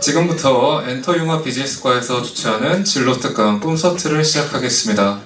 지금부터 엔터융합 비즈니스과에서 주최하는 진로 특강 콘서트를 시작하겠습니다.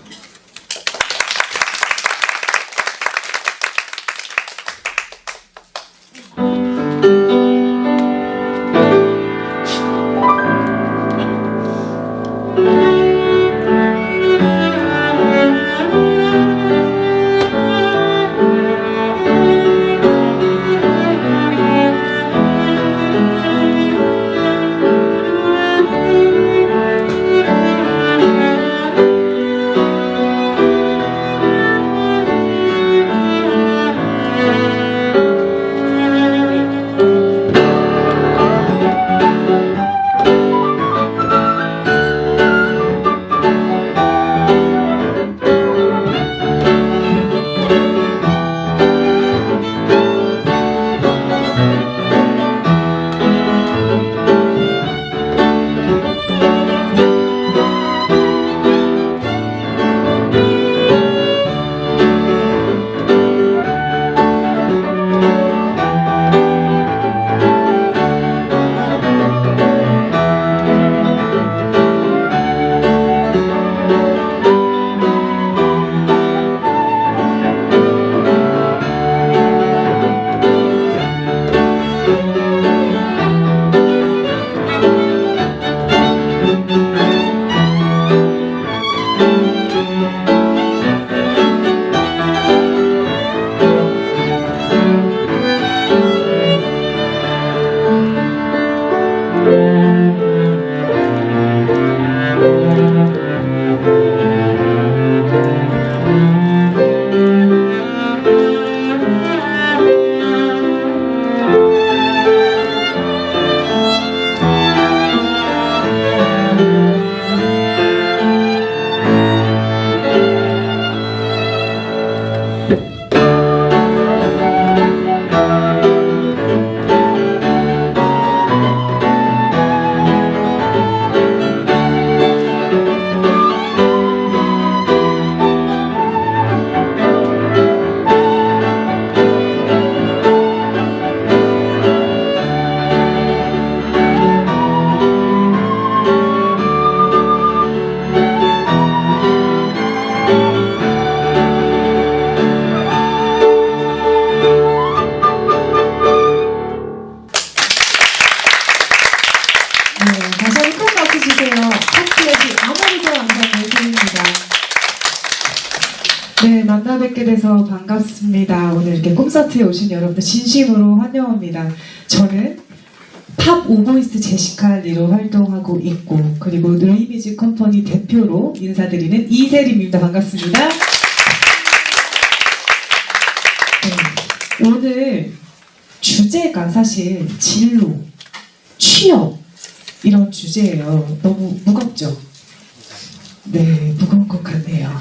다시 한번 큰 박수 주세요. 팝플래시 아모리도 감사드립니다. 네, 만나 뵙게 돼서 반갑습니다. 오늘 이렇게 콘서트에 오신 여러분들 진심으로 환영합니다. 저는 팝 오보이스 제시카 리로 활동하고 있고, 그리고 레이뮤직 컴퍼니 대표로 인사드리는 이세림입니다. 반갑습니다. 네, 오늘 주제가 사실 진로, 취업 이런 주제예요. 너무 무겁죠? 네, 무거운 것 같네요.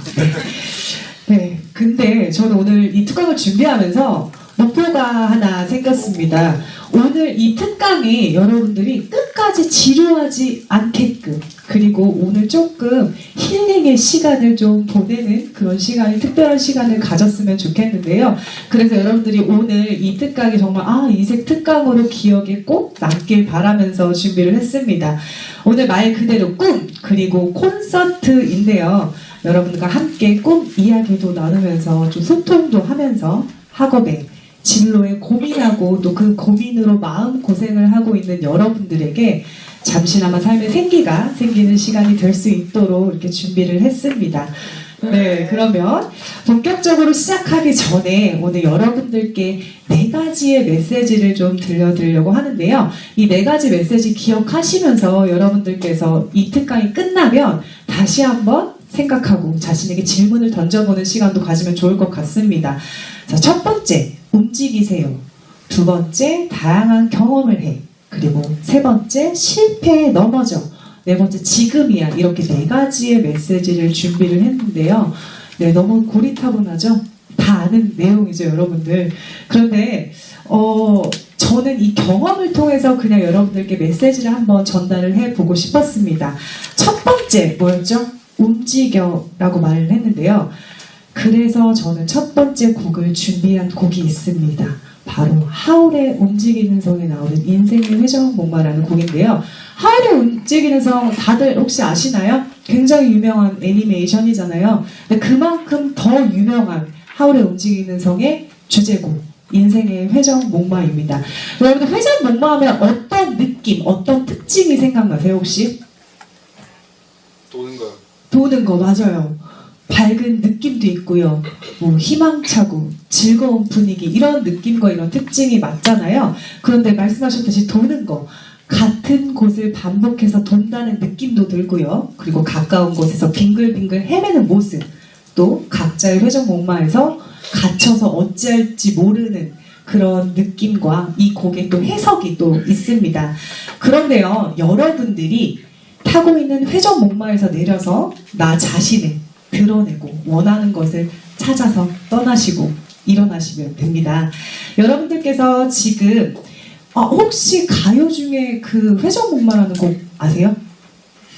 네, 근데 저는 오늘 이 특강을 준비하면서 목표가 하나 생겼습니다. 오늘 이 특강이 여러분들이 끝까지 지루하지 않게끔, 그리고 오늘 조금 힐링의 시간을 좀 보내는 그런 시간이, 특별한 시간을 가졌으면 좋겠는데요. 그래서 여러분들이 오늘 이 특강이 정말 이색 특강으로 기억에 꼭 남길 바라면서 준비를 했습니다. 오늘 말 그대로 꿈, 그리고 콘서트인데요. 여러분들과 함께 꿈 이야기도 나누면서 좀 소통도 하면서 학업에 진로에 고민하고 또 그 고민으로 마음고생을 하고 있는 여러분들에게 잠시나마 삶의 생기가 생기는 시간이 될 수 있도록 이렇게 준비를 했습니다. 네, 그러면 본격적으로 시작하기 전에 오늘 여러분들께 4가지의 메시지를 좀 들려드리려고 하는데요. 이 4가지 메시지 기억하시면서 여러분들께서 이 특강이 끝나면 다시 한번 생각하고 자신에게 질문을 던져보는 시간도 가지면 좋을 것 같습니다. 자, 첫 번째, 움직이세요. 두 번째, 다양한 경험을 해. 그리고 세 번째, 실패에 넘어져. 네 번째, 지금이야. 이렇게 4가지의 메시지를 준비를 했는데요. 네, 너무 고리타분하죠? 다 아는 내용이죠, 여러분들. 그런데 저는 이 경험을 통해서 그냥 여러분들께 메시지를 한번 전달을 해보고 싶었습니다. 첫 번째, 뭐였죠? 움직여라고 말을 했는데요. 그래서 저는 첫 번째 곡을 준비한 곡이 있습니다. 바로 하울의 움직이는 성에 나오는 인생의 회전목마라는 곡인데요. 하울의 움직이는 성 다들 혹시 아시나요? 굉장히 유명한 애니메이션이잖아요. 근데 그만큼 더 유명한 하울의 움직이는 성의 주제곡 인생의 회전목마입니다. 여러분들 회전목마하면 어떤 느낌, 어떤 특징이 생각나세요 혹시? 도는 거요. 도는 거 맞아요. 밝은 느낌도 있고요. 뭐 희망차고 즐거운 분위기 이런 느낌과 이런 특징이 맞잖아요. 그런데 말씀하셨듯이 도는 거 같은 곳을 반복해서 돈다는 느낌도 들고요. 그리고 가까운 곳에서 빙글빙글 헤매는 모습 또 각자의 회전목마에서 갇혀서 어찌할지 모르는 그런 느낌과 이 곡의 또 해석이 또 있습니다. 그런데요, 여러분들이 타고 있는 회전목마에서 내려서 나 자신을 드러내고 원하는 것을 찾아서 떠나시고 일어나시면 됩니다. 여러분들께서 지금 혹시 가요 중에 그 회전목마라는 곡 아세요?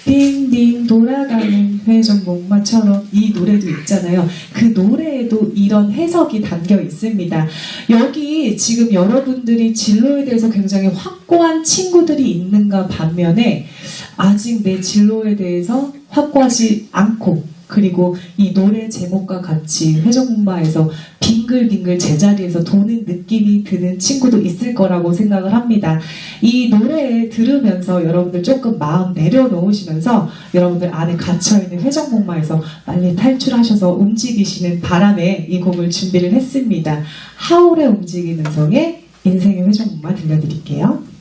빙빙 돌아가는 회전목마처럼 이 노래도 있잖아요. 그 노래에도 이런 해석이 담겨 있습니다. 여기 지금 여러분들이 진로에 대해서 굉장히 확고한 친구들이 있는가 반면에 아직 내 진로에 대해서 확고하지 않고 그리고 이 노래 제목과 같이 회전목마에서 빙글빙글 제자리에서 도는 느낌이 드는 친구도 있을 거라고 생각을 합니다. 이 노래 들으면서 여러분들 조금 마음 내려놓으시면서 여러분들 안에 갇혀있는 회전목마에서 빨리 탈출하셔서 움직이시는 바람에 이 곡을 준비를 했습니다. 하울의 움직이는 성의 인생의 회전목마 들려드릴게요.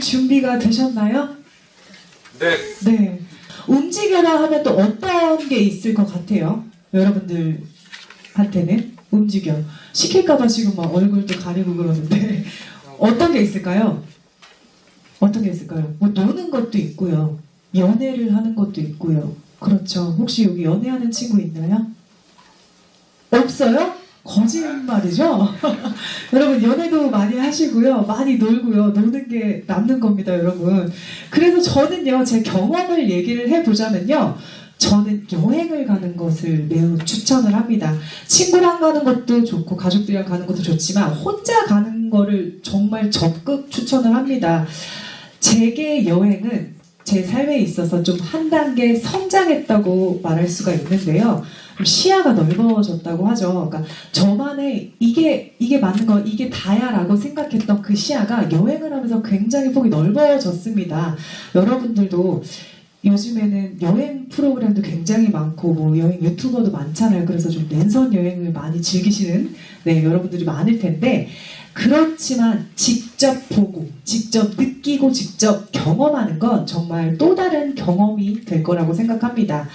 준비가 되셨나요? 네. 네. 움직여라 하면 또 어떤 게 있을 것 같아요? 여러분들한테는 움직여. 시킬까봐 지금 막 얼굴도 가리고 그러는데 어떤 게 있을까요? 어떤 게 있을까요? 뭐 노는 것도 있고요. 연애를 하는 것도 있고요. 그렇죠. 혹시 여기 연애하는 친구 있나요? 없어요? 거짓말이죠? 여러분 연애도 많이 하시고요. 많이 놀고요. 노는 게 남는 겁니다, 여러분. 그래서 저는요. 제 경험을 얘기를 해보자면요. 저는 여행을 가는 것을 매우 추천을 합니다. 친구랑 가는 것도 좋고 가족들이랑 가는 것도 좋지만 혼자 가는 거를 정말 적극 추천을 합니다. 제게 여행은 제 삶에 있어서 좀 한 단계 성장했다고 말할 수가 있는데요. 시야가 넓어졌다고 하죠. 그러니까 저만의 이게 맞는 거, 이게 다야라고 생각했던 그 시야가 여행을 하면서 굉장히 폭이 넓어졌습니다. 여러분들도 요즘에는 여행 프로그램도 굉장히 많고 뭐 여행 유튜버도 많잖아요. 그래서 좀 랜선 여행을 많이 즐기시는 여러분들이 많을 텐데 그렇지만 직접 보고 직접 느끼고 직접 경험하는 건 정말 또 다른 경험이 될 거라고 생각합니다.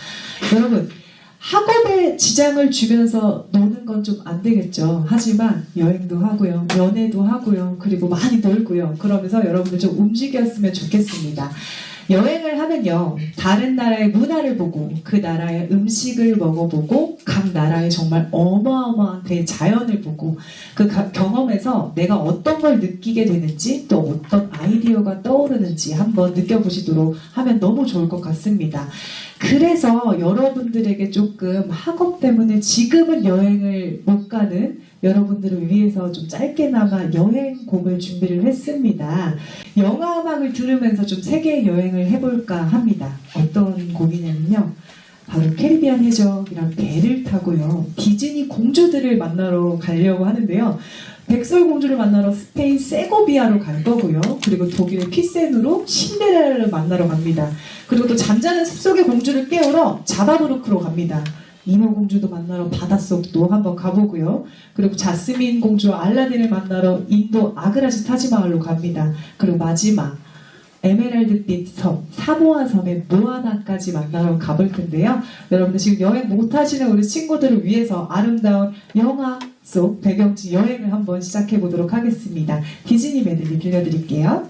여러분 학업에 지장을 주면서 노는 건 좀 안 되겠죠. 하지만 여행도 하고요. 연애도 하고요. 그리고 많이 놀고요. 그러면서 여러분들 좀 움직였으면 좋겠습니다. 여행을 하면요. 다른 나라의 문화를 보고 그 나라의 음식을 먹어보고 각 나라의 정말 어마어마한 대자연을 보고 그 경험에서 내가 어떤 걸 느끼게 되는지 또 어떤 아이디어가 떠오르는지 한번 느껴보시도록 하면 너무 좋을 것 같습니다. 그래서 여러분들에게 조금 학업 때문에 지금은 여행을 못 가는 여러분들을 위해서 좀 짧게나마 여행곡을 준비를 했습니다. 영화 음악을 들으면서 좀 세계 여행을 해볼까 합니다. 어떤 곡이냐면요. 바로 캐리비안 해적이란 배를 타고요. 디즈니 공주들을 만나러 가려고 하는데요. 백설공주를 만나러 스페인 세고비아로 갈 거고요. 그리고 독일의 피센으로 신데렐라를 만나러 갑니다. 그리고 또 잠자는 숲속의 공주를 깨우러 자바브루크로 갑니다. 이모공주도 만나러 바닷속도 한번 가보고요. 그리고 자스민 공주와 알라딘을 만나러 인도 아그라지 타지마할로 갑니다. 그리고 마지막 에메랄드빛 섬, 사모아 섬의 모아나까지 만나러 가볼 텐데요. 여러분들 지금 여행 못하시는 우리 친구들을 위해서 아름다운 영화 속 배경지 여행을 한번 시작해 보도록 하겠습니다. 디즈니 메들리 들려드릴게요.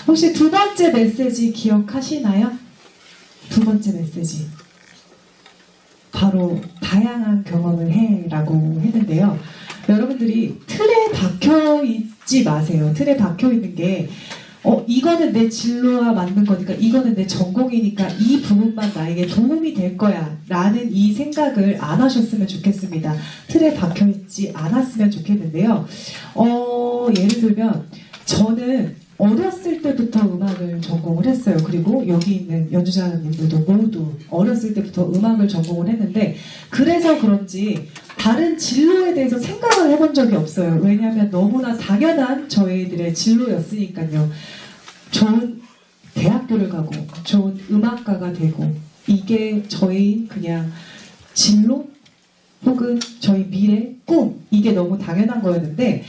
혹시 두 번째 메시지 기억하시나요? 두 번째 메시지. 바로 다양한 경험을 해라고 했는데요. 여러분들이 틀에 박혀 있지 마세요. 틀에 박혀 있는 게 이거는 내 진로와 맞는 거니까, 이거는 내 전공이니까 이 부분만 나에게 도움이 될 거야 라는 이 생각을 안 하셨으면 좋겠습니다. 틀에 박혀 있지 않았으면 좋겠는데요. 예를 들면 저는 어렸을 때부터 음악을 전공을 했어요. 그리고 여기 있는 연주자님들도 모두 어렸을 때부터 음악을 전공을 했는데, 그래서 그런지 다른 진로에 대해서 생각을 해본 적이 없어요. 왜냐하면 너무나 당연한 저희들의 진로였으니까요. 좋은 대학교를 가고 좋은 음악가가 되고, 이게 저희 그냥 진로 혹은 저희 미래 꿈, 이게 너무 당연한 거였는데,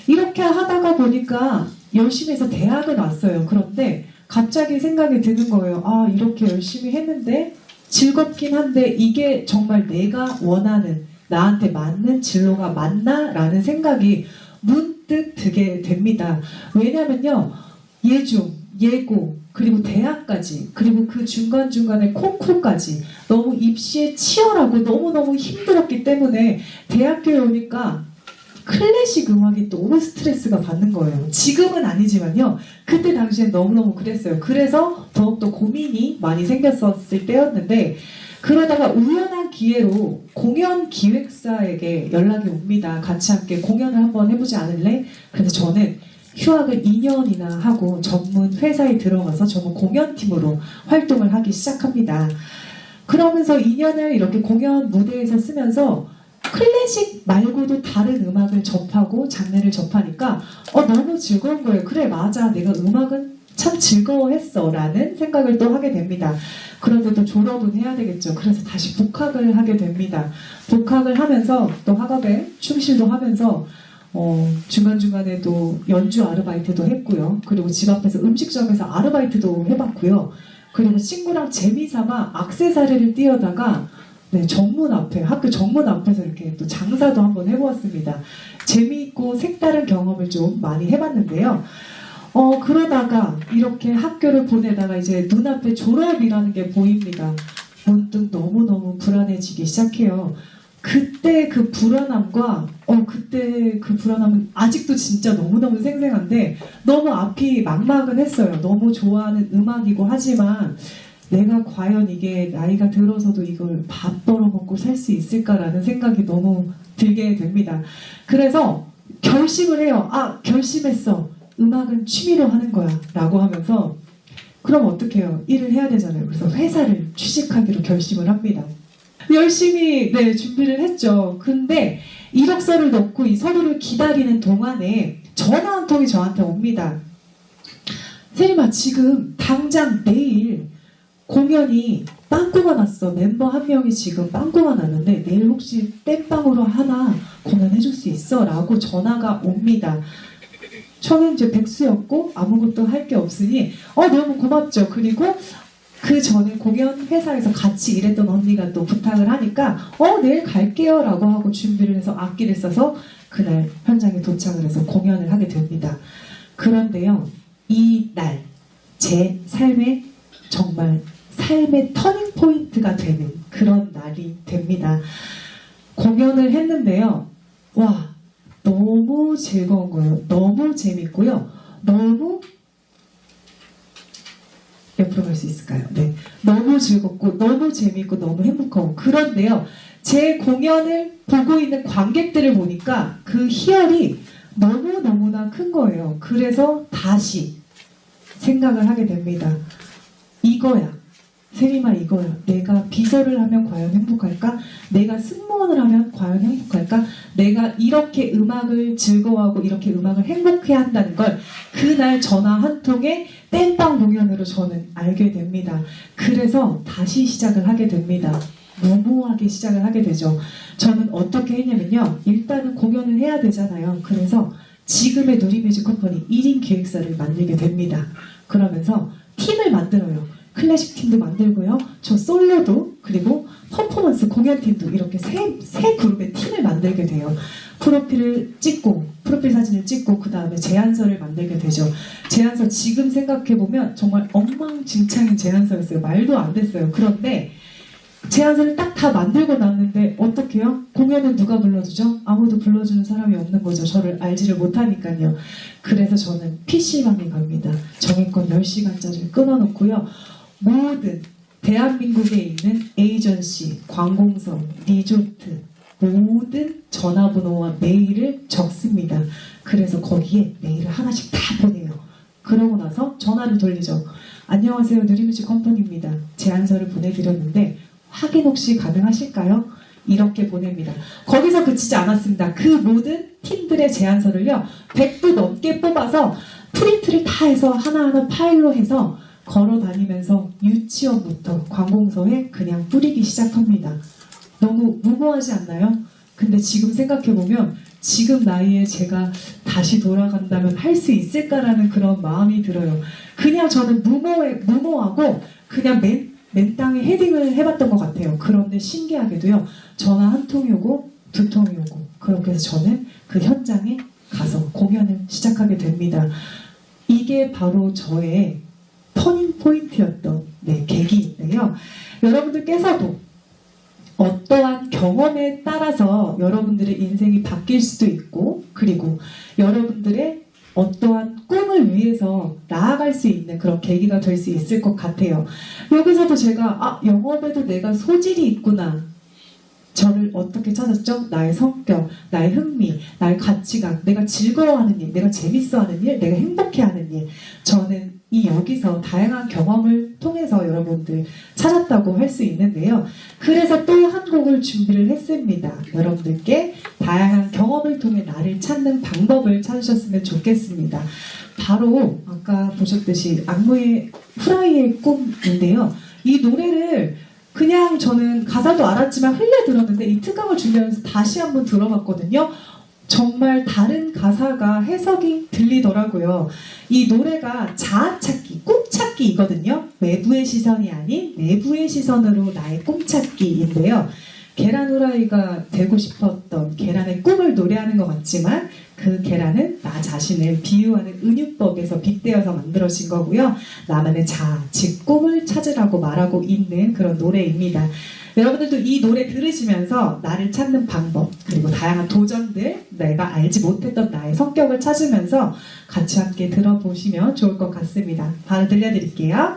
이렇게 하다가 보니까 열심히 해서 대학을 왔어요. 그런데 갑자기 생각이 드는 거예요. 아, 이렇게 열심히 했는데 즐겁긴 한데 이게 정말 내가 원하는, 나한테 맞는 진로가 맞나? 라는 생각이 문득 들게 됩니다. 왜냐면요, 예중, 예고, 그리고 대학까지, 그리고 그 중간중간에 콩쿠르까지 너무 입시에 치열하고 너무너무 힘들었기 때문에 대학교에 오니까 클래식 음악이 너무 스트레스가 받는 거예요. 지금은 아니지만요, 그때 당시엔 너무너무 그랬어요. 그래서 더욱더 고민이 많이 생겼었을 때였는데, 그러다가 우연한 기회로 공연 기획사에게 연락이 옵니다. 같이 함께 공연을 한번 해보지 않을래? 그래서 저는 휴학을 2년이나 하고 전문 회사에 들어가서 전문 공연팀으로 활동을 하기 시작합니다. 그러면서 2년을 이렇게 공연 무대에서 쓰면서 클래식 말고도 다른 음악을 접하고 장르를 접하니까 너무 즐거운 거예요. 그래, 맞아, 내가 음악은 참 즐거워했어 라는 생각을 또 하게 됩니다. 그런데 또 졸업은 해야 되겠죠. 그래서 다시 복학을 하게 됩니다. 복학을 하면서 또 학업에 충실도 하면서 중간중간에 또 연주 아르바이트도 했고요. 그리고 집 앞에서 음식점에서 아르바이트도 해봤고요. 그리고 친구랑 재미삼아 액세서리를 띄우다가 정문 앞에, 학교 정문 앞에서 이렇게 또 장사도 한번 해보았습니다. 재미있고 색다른 경험을 좀 많이 해봤는데요. 그러다가 이렇게 학교를 보내다가 이제 눈앞에 졸업이라는 게 보입니다. 문득 너무너무 불안해지기 시작해요. 그때 그 불안함과 그때 그 불안함은 아직도 진짜 너무너무 생생한데, 너무 앞이 막막은 했어요. 너무 좋아하는 음악이고 하지만 내가 과연 이게 나이가 들어서도 이걸 밥 벌어먹고 살 수 있을까라는 생각이 너무 들게 됩니다. 그래서 결심을 해요. 결심했어. 음악은 취미로 하는 거야 라고 하면서, 그럼 어떻게 해요? 일을 해야 되잖아요. 그래서 회사를 취직하기로 결심을 합니다. 열심히 준비를 했죠. 근데 이력서를 넣고 이 서류를 기다리는 동안에 전화 한 통이 저한테 옵니다. 세림아, 지금 당장 내일 공연이 빵꾸가 났어. 멤버 한 명이 지금 빵꾸가 났는데 내일 혹시 땜빵으로 하나 공연해줄 수 있어? 라고 전화가 옵니다. 저는 이제 백수였고 아무것도 할 게 없으니 너무 고맙죠. 그리고 그 전에 공연 회사에서 같이 일했던 언니가 또 부탁을 하니까 내일 갈게요 라고 하고 준비를 해서 악기를 써서 그날 현장에 도착을 해서 공연을 하게 됩니다. 그런데요, 이 날 제 삶에 정말 삶의 터닝 포인트가 되는 그런 날이 됩니다. 공연을 했는데요, 와, 너무 즐거운 거예요. 너무 재밌고요. 너무, 옆으로 갈 수 있을까요? 네. 너무 즐겁고 너무 재밌고 너무 행복하고, 그런데요, 제 공연을 보고 있는 관객들을 보니까 그 희열이 너무너무나 큰 거예요. 그래서 다시 생각을 하게 됩니다. 이거야. 세림아, 이거야. 내가 비서를 하면 과연 행복할까? 내가 승무원을 하면 과연 행복할까? 내가 이렇게 음악을 즐거워하고 이렇게 음악을 행복해 한다는 걸 그날 전화 한 통에 땜빵 공연으로 저는 알게 됩니다. 그래서 다시 시작을 하게 됩니다. 무모하게 시작을 하게 되죠. 저는 어떻게 했냐면요, 일단은 공연을 해야 되잖아요. 그래서 지금의 누리뮤직 컴퍼니 1인 기획사를 만들게 됩니다. 그러면서 팀을 만들어요. 클래식 팀도 만들고요. 저 솔로도, 그리고 퍼포먼스 공연팀도, 이렇게 세 그룹의 팀을 만들게 돼요. 프로필 사진을 찍고 그 다음에 제안서를 만들게 되죠. 제안서 지금 생각해보면 정말 엉망진창인 제안서였어요. 말도 안 됐어요. 그런데 제안서를 딱 다 만들고 났는데 어떡해요? 공연은 누가 불러주죠? 아무도 불러주는 사람이 없는 거죠. 저를 알지를 못하니까요. 그래서 저는 PC방에 갑니다. 정액권 10시간짜리를 끊어놓고요. 모든 대한민국에 있는 에이전시, 관공서, 리조트 모든 전화번호와 메일을 적습니다. 그래서 거기에 메일을 하나씩 다 보내요. 그러고 나서 전화를 돌리죠. 안녕하세요. 누리뮤직 컴퍼니입니다. 제안서를 보내드렸는데 확인 혹시 가능하실까요? 이렇게 보냅니다. 거기서 그치지 않았습니다. 그 모든 팀들의 제안서를요. 100부 넘게 뽑아서 프린트를 다 해서 하나하나 파일로 해서 걸어 다니면서 유치원부터 관공서에 그냥 뿌리기 시작합니다. 너무 무모하지 않나요? 근데 지금 생각해보면 지금 나이에 제가 다시 돌아간다면 할 수 있을까라는 그런 마음이 들어요. 그냥 저는 무모하고 그냥 맨 땅에 헤딩을 해봤던 것 같아요. 그런데 신기하게도요. 전화 한 통이 오고 두 통이 오고 그렇게 해서 저는 그 현장에 가서 공연을 시작하게 됩니다. 이게 바로 저의 터닝 포인트였던 계기인데요. 여러분들께서도 어떠한 경험에 따라서 여러분들의 인생이 바뀔 수도 있고 그리고 여러분들의 어떠한 꿈을 위해서 나아갈 수 있는 그런 계기가 될 수 있을 것 같아요. 여기서도 제가 영업에도 내가 소질이 있구나. 저를 어떻게 찾았죠? 나의 성격, 나의 흥미, 나의 가치관, 내가 즐거워하는 일, 내가 재밌어하는 일, 내가 행복해하는 일. 저는 여기서 다양한 경험을 통해서 여러분들 찾았다고 할 수 있는데요. 그래서 또 한 곡을 준비를 했습니다. 여러분들께 다양한 경험을 통해 나를 찾는 방법을 찾으셨으면 좋겠습니다. 바로 아까 보셨듯이 악무의 후라이의 꿈인데요. 이 노래를 그냥 저는 가사도 알았지만 흘려 들었는데 이 특강을 준비하면서 다시 한번 들어봤거든요. 정말 다른 가사가 해석이 들리더라고요. 이 노래가 자아찾기, 꿈찾기이거든요. 외부의 시선이 아닌 내부의 시선으로 나의 꿈찾기인데요. 계란 후라이가 되고 싶었던 계란의 꿈을 노래하는 것 같지만 그 계란은 나 자신을 비유하는 은유법에서 빗대어서 만들어진 거고요. 나만의 자아, 즉 꿈을 찾으라고 말하고 있는 그런 노래입니다. 여러분들도 이 노래 들으시면서 나를 찾는 방법 그리고 다양한 도전들 내가 알지 못했던 나의 성격을 찾으면서 같이 함께 들어보시면 좋을 것 같습니다. 바로 들려드릴게요.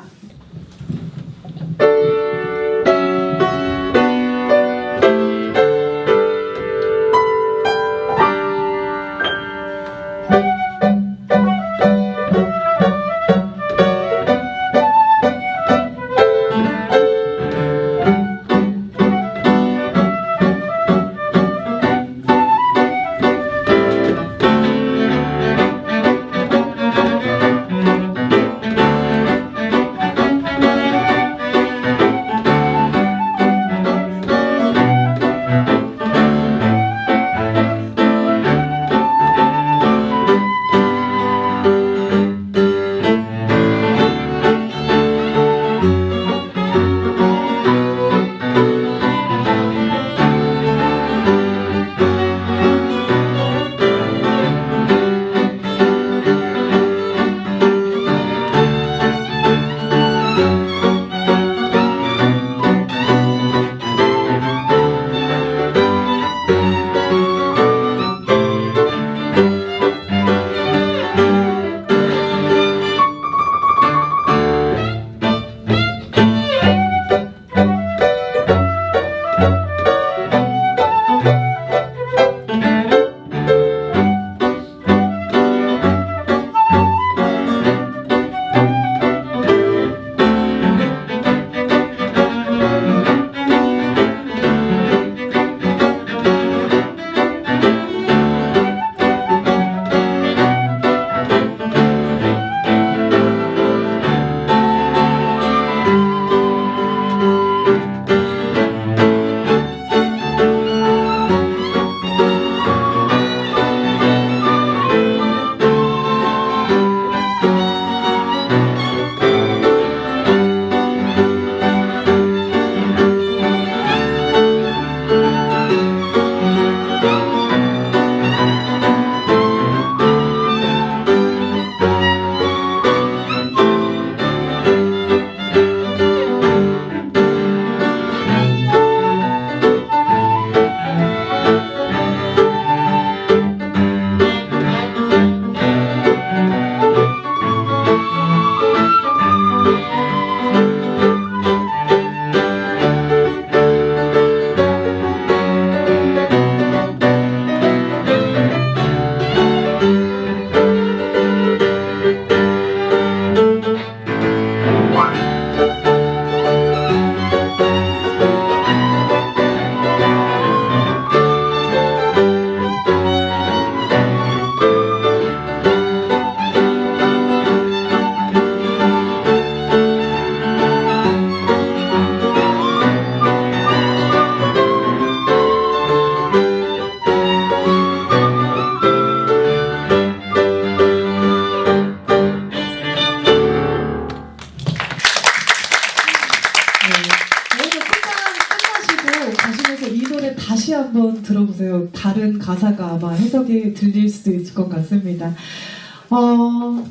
다시 한번 들어보세요. 다른 가사가 아마 해석이 들릴 수도 있을 것 같습니다.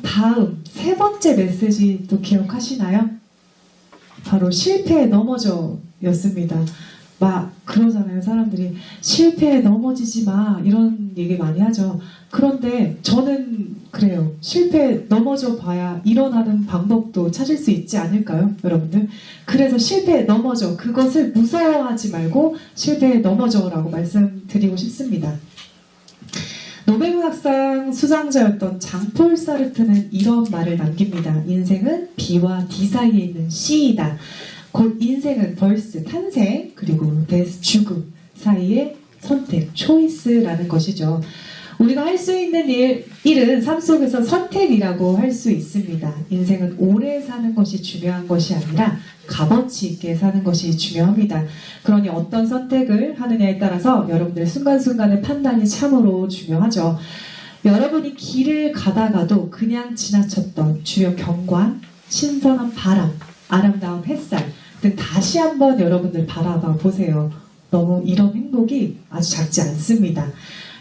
다음 세 번째 메시지 또 기억하시나요? 바로 실패에 넘어져 였습니다. 막 그러잖아요. 사람들이 실패에 넘어지지 마 이런 얘기 많이 하죠. 그런데 저는 그래요. 실패에 넘어져 봐야 일어나는 방법도 찾을 수 있지 않을까요? 여러분들. 그래서 실패에 넘어져. 그것을 무서워하지 말고 실패에 넘어져라고 말씀드리고 싶습니다. 노벨문학상 수상자였던 장폴 사르트는 이런 말을 남깁니다. 인생은 B와 D 사이에 있는 C이다. 곧 인생은 벌스, 탄생, 그리고 데스, 죽음 사이의 선택, 초이스라는 것이죠. 우리가 할 수 있는 일은 삶 속에서 선택이라고 할 수 있습니다. 인생은 오래 사는 것이 중요한 것이 아니라 값어치 있게 사는 것이 중요합니다. 그러니 어떤 선택을 하느냐에 따라서 여러분들 순간순간의 판단이 참으로 중요하죠. 여러분이 길을 가다가도 그냥 지나쳤던 주변 경관, 신선한 바람, 아름다운 햇살 등 다시 한번 여러분들 바라봐 보세요. 너무 이런 행복이 아주 작지 않습니다.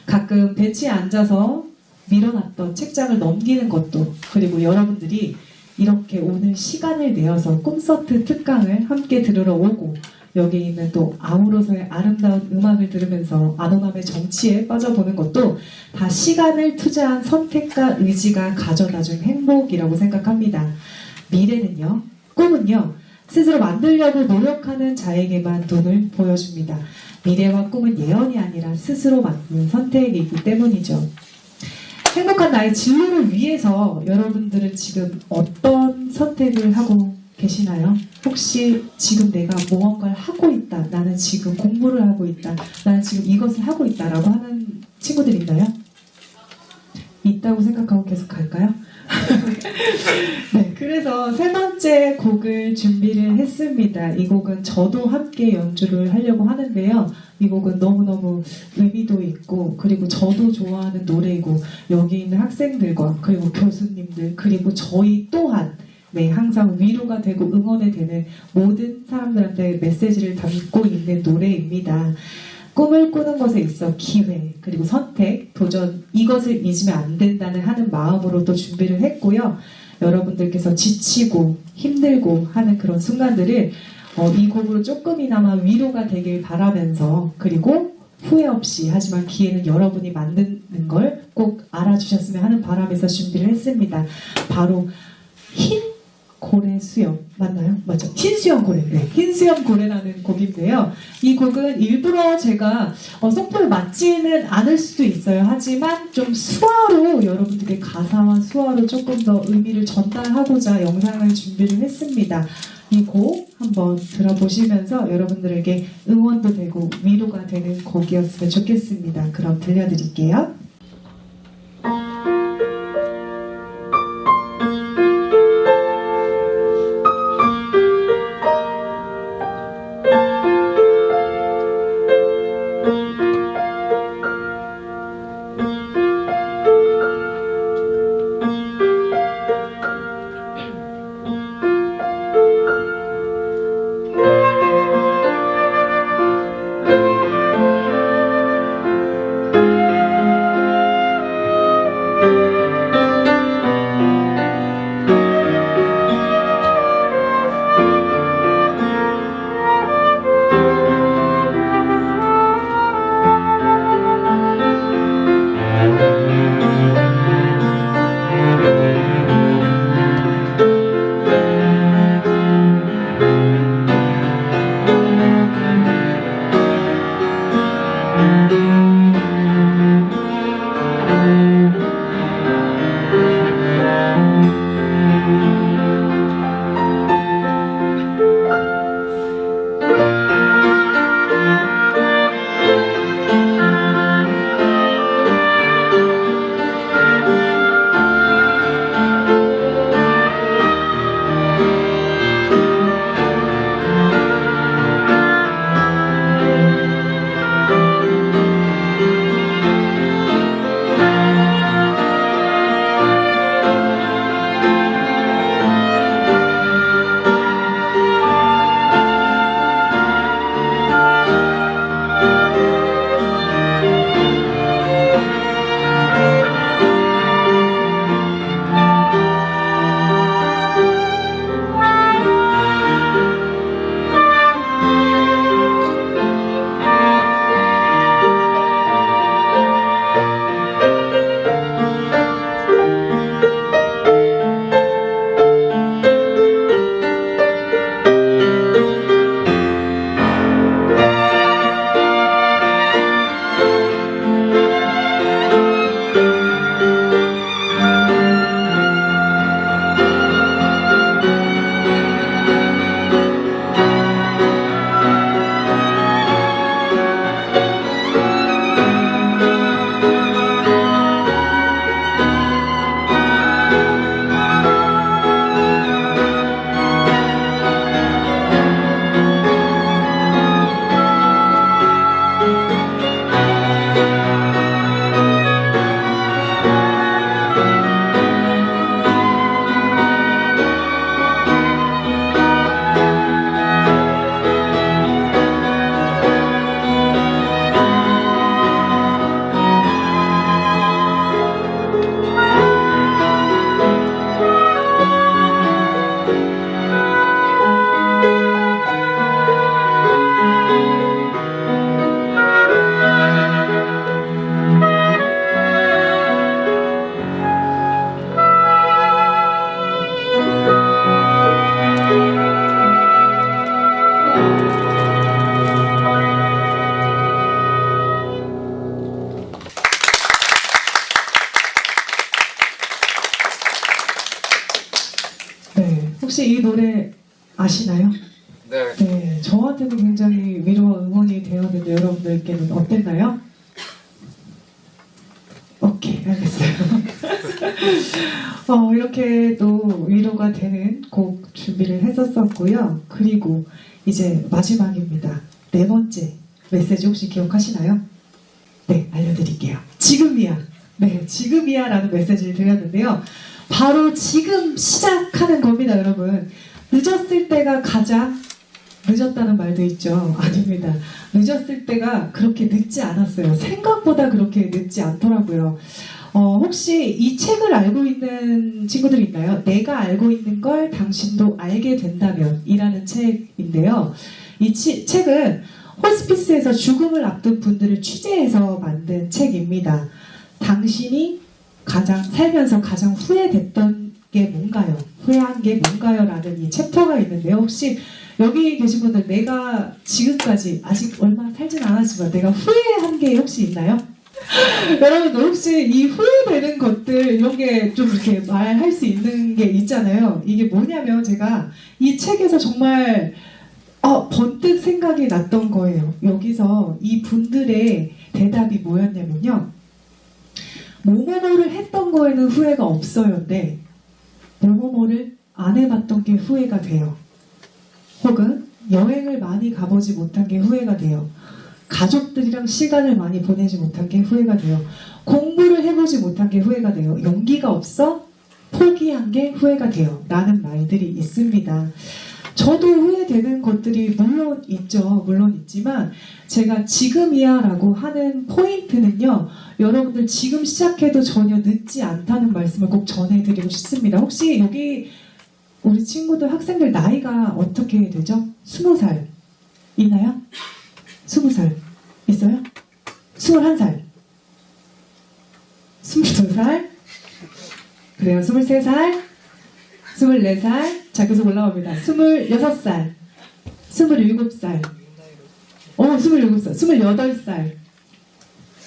가끔 벤치에 앉아서 밀어놨던 책장을 넘기는 것도, 그리고 여러분들이 이렇게 오늘 시간을 내어서 콘서트 특강을 함께 들으러 오고 여기 있는 또 아우로서의 아름다운 음악을 들으면서 아노남의 정치에 빠져보는 것도 다 시간을 투자한 선택과 의지가 가져다준 행복이라고 생각합니다. 미래는요, 꿈은요, 스스로 만들려고 노력하는 자에게만 돈을 보여줍니다. 미래와 꿈은 예언이 아니라 스스로 만든 선택이기 때문이죠. 행복한 나의 진로를 위해서 여러분들은 지금 어떤 선택을 하고 계시나요? 혹시 지금 내가 무언가를 하고 있다, 나는 지금 공부를 하고 있다, 나는 지금 이것을 하고 있다라고 하는 친구들 있나요? 있다고 생각하고 계속 갈까요? 네, 그래서 세 번째 곡을 준비를 했습니다. 이 곡은 저도 함께 연주를 하려고 하는데요. 이 곡은 너무너무 의미도 있고, 그리고 저도 좋아하는 노래이고, 여기 있는 학생들과 그리고 교수님들, 그리고 저희 또한 네, 항상 위로가 되고 응원이 되는 모든 사람들한테 메시지를 담고 있는 노래입니다. 꿈을 꾸는 것에 있어 기회, 그리고 선택, 도전, 이것을 잊으면 안 된다는 하는 마음으로 또 준비를 했고요. 여러분들께서 지치고 힘들고 하는 그런 순간들을 이 곡으로 조금이나마 위로가 되길 바라면서, 그리고 후회 없이, 하지만 기회는 여러분이 만드는 걸 꼭 알아주셨으면 하는 바람에서 준비를 했습니다. 바로 흰 고래 수염 맞나요? 맞죠? 흰수염 고래. 네, 흰수염 고래라는 곡인데요. 이 곡은 일부러 제가 성포를 맞지는 않을 수도 있어요. 하지만 좀 수화로, 여러분들의 가사와 수화로 조금 더 의미를 전달하고자 영상을 준비를 했습니다. 이 곡 한번 들어보시면서 여러분들에게 응원도 되고 위로가 되는 곡이었으면 좋겠습니다. 그럼 들려드릴게요. 혹시 이 노래 아시나요? 네. 네, 저한테는 굉장히 위로와 응원이 되었는데 여러분들께는 어땠나요? 오케이, 알겠어요. 이렇게 또 위로가 되는 곡 준비를 했었었고요. 그리고 이제 마지막입니다. 네 번째 메시지 혹시 기억하시나요? 네, 알려드릴게요. 지금이야. 네, 지금이야 라는 메시지를 드렸는데요. 바로 지금 시작하는 겁니다, 여러분. 늦었을 때가 가장 늦었다는 말도 있죠. 아닙니다. 늦었을 때가 그렇게 늦지 않았어요. 생각보다 그렇게 늦지 않더라고요. 혹시 이 책을 알고 있는 친구들 있나요? 내가 알고 있는 걸 당신도 알게 된다면 이라는 책인데요. 이 책은 호스피스에서 죽음을 앞둔 분들을 취재해서 만든 책입니다. 당신이 살면서 가장 후회됐던 게 뭔가요? 후회한 게 뭔가요? 라는 이 챕터가 있는데요. 혹시 여기 계신 분들 내가 지금까지 아직 얼마 살진 않았지만 내가 후회한 게 혹시 있나요? 여러분들 혹시 이 후회되는 것들 이런 게 좀 이렇게 말할 수 있는 게 있잖아요. 이게 뭐냐면 제가 이 책에서 정말 번뜩 생각이 났던 거예요. 여기서 이 분들의 대답이 뭐였냐면요. 뭐뭐뭐를 했던 거에는 후회가 없어요. 네. 뭐뭐뭐를 안 해봤던 게 후회가 돼요. 혹은 여행을 많이 가보지 못한 게 후회가 돼요. 가족들이랑 시간을 많이 보내지 못한 게 후회가 돼요. 공부를 해보지 못한 게 후회가 돼요. 용기가 없어 포기한 게 후회가 돼요. 라는 말들이 있습니다. 저도 후회되는 것들이 물론 있죠. 물론 있지만 제가 지금이야 라고 하는 포인트는요. 여러분들 지금 시작해도 전혀 늦지 않다는 말씀을 꼭 전해드리고 싶습니다. 혹시 여기 우리 친구들 학생들 나이가 어떻게 되죠? 20살 있나요? 20살 있어요? 21살 22살 그래요. 23살 24살 자 계속 올라갑니다. 26살 27살 27살 28살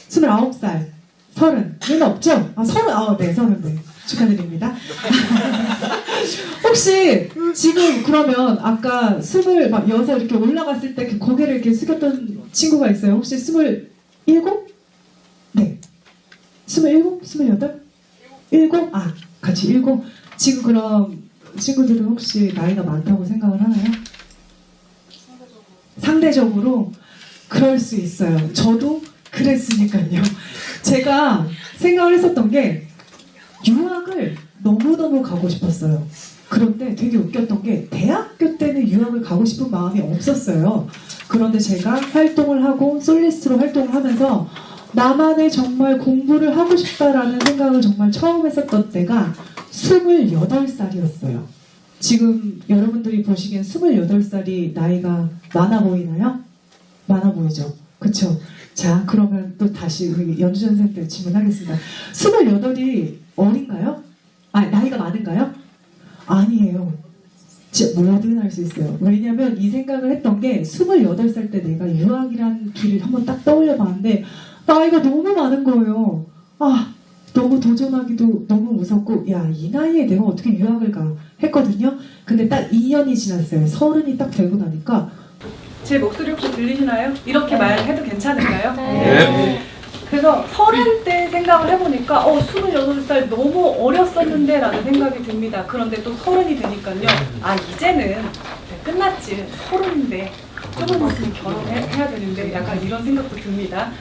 29살 30은 없죠? 30, 네, 30. 축하드립니다. 혹시 지금 그러면 아까 26 이렇게 올라갔을 때 고개를 이렇게 숙였던 친구가 있어요. 혹시 27? 네. 27? 28? 7? 같이 7? 지금 그럼 친구들은 혹시 나이가 많다고 생각을 하나요? 상대적으로 그럴 수 있어요. 저도 그랬으니까요. 제가 생각을 했었던 게 유학을 너무너무 가고 싶었어요. 그런데 되게 웃겼던 게 대학교 때는 유학을 가고 싶은 마음이 없었어요. 그런데 제가 활동을 하고 솔리스트로 활동을 하면서 나만의 정말 공부를 하고 싶다라는 생각을 정말 처음 했었던 때가 28살이었어요. 지금 여러분들이 보시기엔 28살이 나이가 많아 보이나요? 많아 보이죠? 그쵸? 자, 그러면 또 다시 우리 연주 선생님들 질문하겠습니다. 28이 어린가요? 나이가 많은가요? 아니에요. 진짜 뭐든 할 수 있어요. 왜냐면 이 생각을 했던 게 28살 때 내가 유학이란 길을 한번 딱 떠올려 봤는데 나이가 너무 많은 거예요. 너무 도전하기도 너무 무섭고 이 나이에 내가 어떻게 유학을 가 했거든요. 근데 딱 2년이 지났어요. 30이 딱 되고 나니까 제 목소리 혹시 들리시나요? 이렇게 말해도 괜찮을까요? 네. 그래서 30대 생각을 해보니까 28살 너무 어렸었는데 라는 생각이 듭니다. 그런데 또 30이 되니까요. 이제는 끝났지. 30인데 조금 있으면 결혼해야 되는데 약간 이런 생각도 듭니다.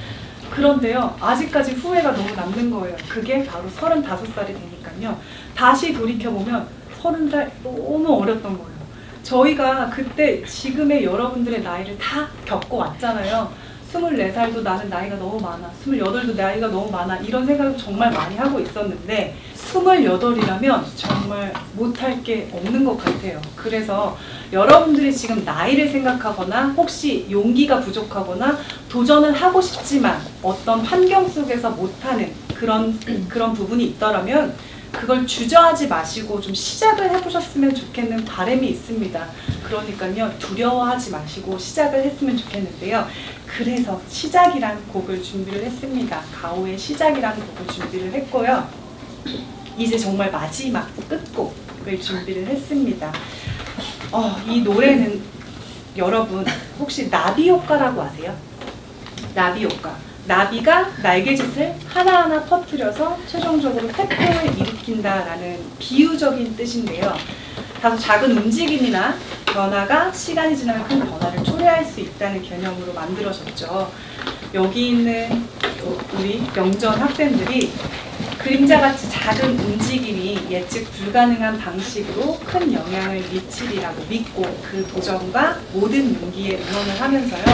그런데요. 아직까지 후회가 너무 남는 거예요. 그게 바로 35살이 되니까요. 다시 돌이켜보면 30살 너무 어렸던 거예요. 저희가 그때 지금의 여러분들의 나이를 다 겪고 왔잖아요. 24살도 나는 나이가 너무 많아. 28도 나이가 너무 많아. 이런 생각을 정말 많이 하고 있었는데 28이라면 정말 못할 게 없는 것 같아요. 그래서 여러분들이 지금 나이를 생각하거나 혹시 용기가 부족하거나 도전을 하고 싶지만 어떤 환경 속에서 못하는 그런 부분이 있더라면 그걸 주저하지 마시고 좀 시작을 해보셨으면 좋겠는 바람이 있습니다. 그러니까요, 두려워하지 마시고 시작을 했으면 좋겠는데요. 그래서 시작이란 곡을 준비를 했습니다. 가오의 시작이라는 곡을 준비를 했고요. 이제 정말 마지막 끝곡 곡을 준비를 했습니다. 이 노래는 여러분 혹시 나비 효과라고 아세요? 나비 효과. 나비가 날개짓을 하나하나 퍼뜨려서 최종적으로 태풍을 일으킨다라는 비유적인 뜻인데요. 다소 작은 움직임이나 변화가 시간이 지나면 큰 변화를 초래할 수 있다는 개념으로 만들어졌죠. 여기 있는 우리 명전 학생들이 그림자같이 작은 움직임이 예측 불가능한 방식으로 큰 영향을 미치리라고 믿고 그 도전과 모든 용기에 응원을 하면서요.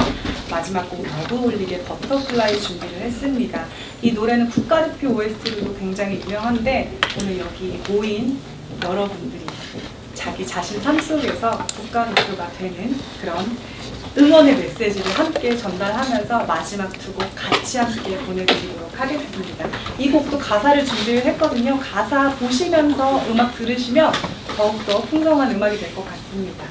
마지막 곡 러브홀릭의 버터플라이 준비를 했습니다. 이 노래는 국가대표 OST로도 굉장히 유명한데 오늘 여기 모인 여러분들이 자기 자신 삶 속에서 국가대표가 되는 그런 응원의 메시지를 함께 전달하면서 마지막 두 곡 같이 함께 보내드리도록 하겠습니다. 이 곡도 가사를 준비를 했거든요. 가사 보시면서 음악 들으시면 더욱더 풍성한 음악이 될 것 같습니다.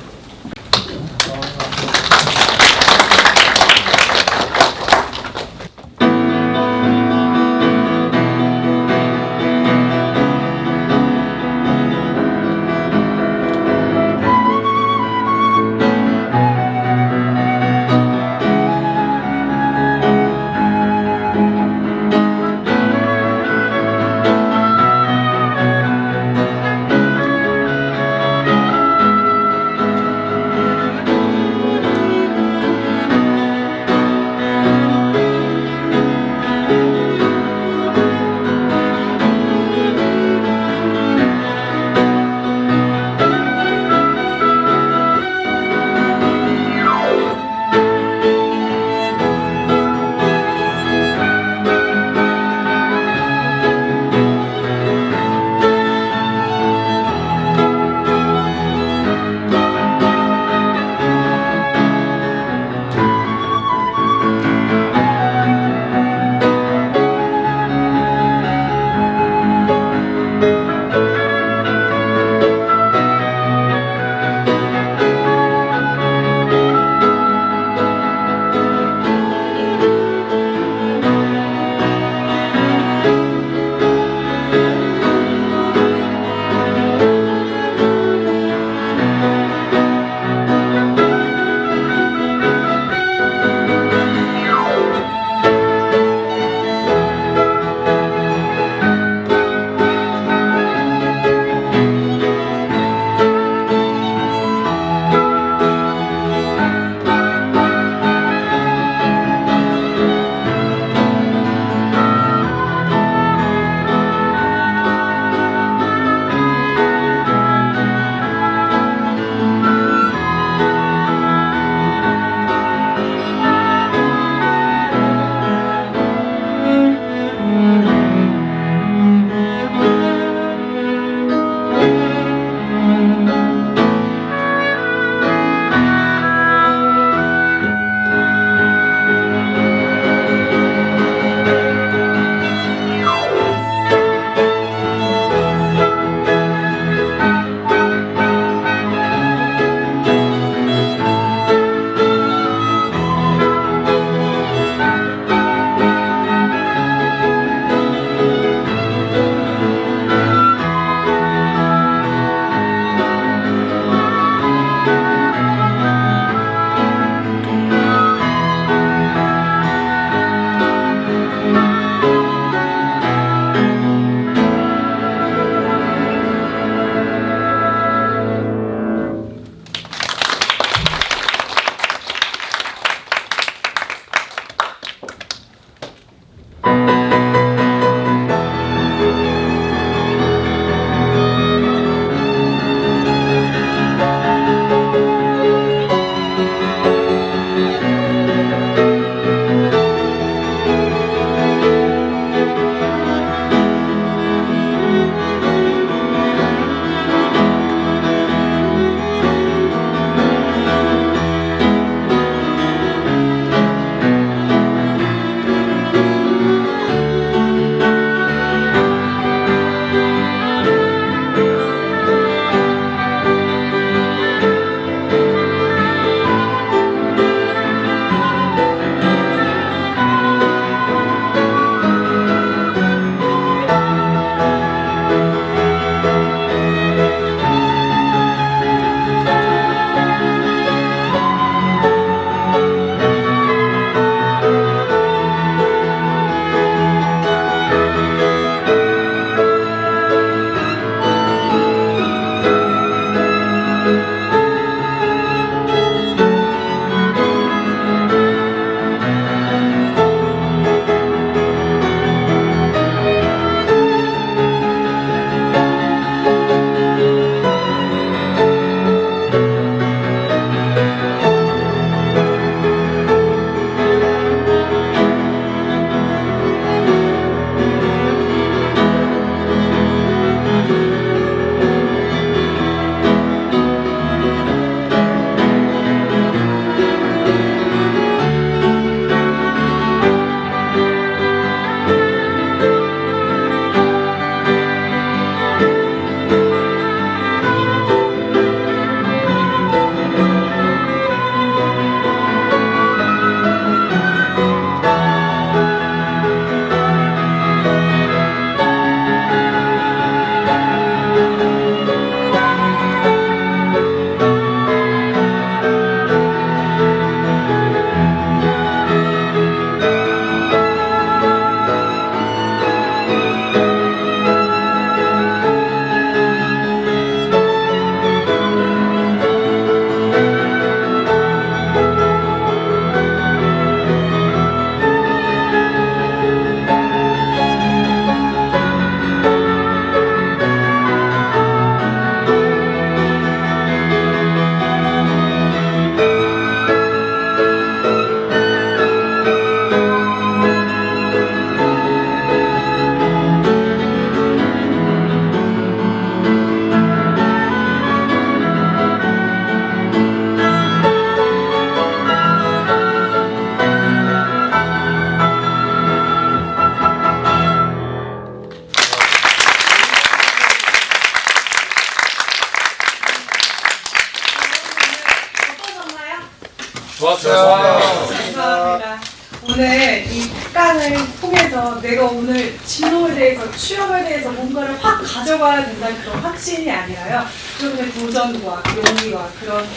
감사합니다. 오늘 이 특강을 통해서 내가 오늘 진로에 대해서, 취업에 대해서 뭔가를 확 가져가야 된다는 그런 확신이 아니라요. 조금의 도전과 용기와 그런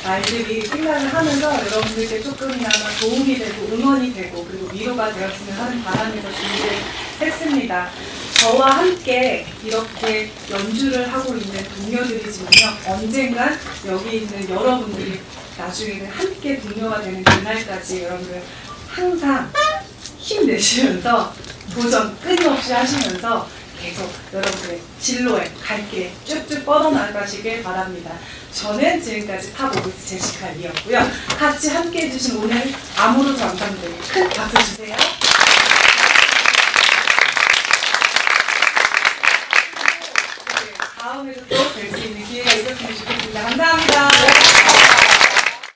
말들이 생각을 하면서 여러분들께 조금이나마 도움이 되고 응원이 되고 그리고 위로가 되었으면 하는 바람에서 준비를 했습니다. 저와 함께 이렇게 연주를 하고 있는 동료들이지만요. 언젠간 여기 있는 여러분들이 나중에는 함께 동료가 되는 그날까지 여러분들 항상 힘내시면서 도전 끊임없이 하시면서 계속 여러분들의 진로에 갈 길에 쭉쭉 뻗어나가시길 바랍니다. 저는 지금까지 팝오브스 제시카 리였고요. 같이 함께 해주신 오늘 아모르 전담들 큰 박수 주세요. 다음에도 또 뵐 수 있는 기회가 있었으면 좋겠습니다. 감사합니다.